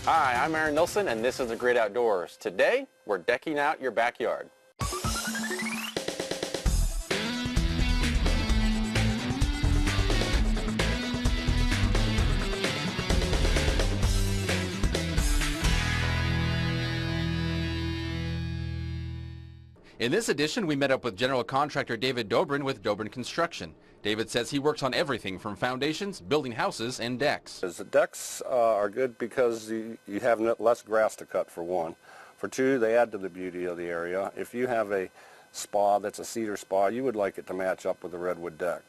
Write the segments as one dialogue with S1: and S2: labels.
S1: Hi, I'm Nilsson, and this is The Great Outdoors. Today, we're decking out your backyard. In this edition, we met up with general contractor David Dobrin with Dobrin Construction. David says he works on everything from foundations, building houses, and decks.
S2: The decks are good because you have less grass to cut, for one. For two, they add to the beauty of the area. If you have a spa that's a cedar spa, you would like it to match up with a redwood deck.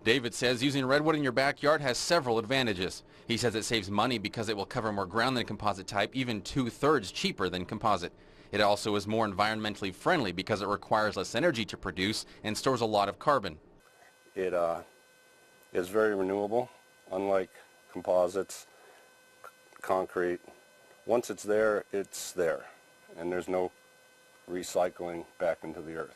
S1: David says using redwood in your backyard has several advantages. He says it saves money because it will cover more ground than composite type, even 2/3 cheaper than composite. It also is more environmentally friendly because it requires less energy to produce and stores a lot of carbon.
S2: It is very renewable, unlike composites, concrete. Once it's there, and there's no recycling back into the earth.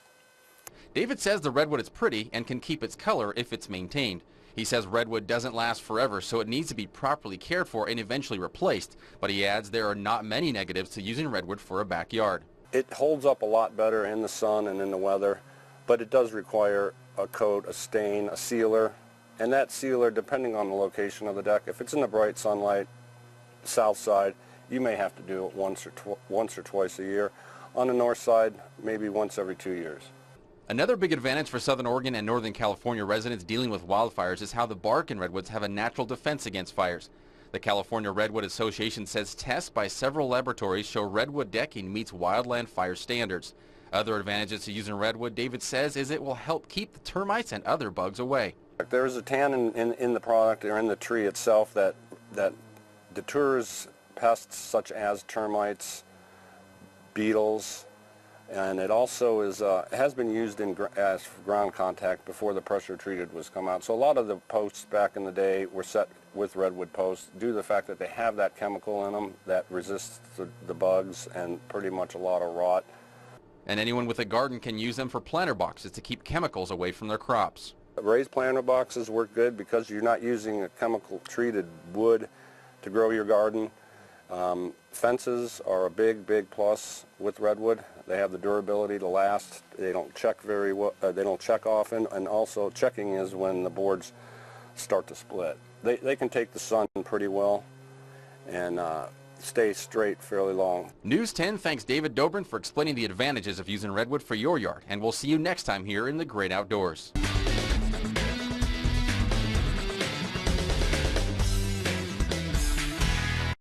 S1: David says the redwood is pretty and can keep its color if it's maintained. He says redwood doesn't last forever, so it needs to be properly cared for and eventually replaced. But he adds there are not many negatives to using redwood for a backyard.
S2: It holds up a lot better in the sun and in the weather, but it does require a coat, a stain, a sealer. And that sealer, depending on the location of the deck, if it's in the bright sunlight, south side, you may have to do it once or twice a year. On the north side, maybe once every 2 years.
S1: Another big advantage for Southern Oregon and Northern California residents dealing with wildfires is how the bark in redwoods have a natural defense against fires. The California Redwood Association says tests by several laboratories show redwood decking meets wildland fire standards. Other advantages to using redwood, David says, is it will help keep the termites and other bugs away.
S2: There's a tannin in the product or in the tree itself that deters pests such as termites, beetles, and it also has been used as ground contact before the pressure treated was come out. So a lot of the posts back in the day were set with redwood posts due to the fact that they have that chemical in them that resists the bugs and pretty much a lot of rot.
S1: And anyone with a garden can use them for planter boxes to keep chemicals away from their crops.
S2: Raised planter boxes work good because you're not using a chemical treated wood to grow your garden. Fences are a big plus with redwood. They have the durability to last. They don't check very well. They don't check often, and also checking is when the boards start to split. They can take the sun pretty well and stay straight fairly long.
S1: News 10 thanks David Dobrin for explaining the advantages of using redwood for your yard, and we'll see you next time here in The Great Outdoors.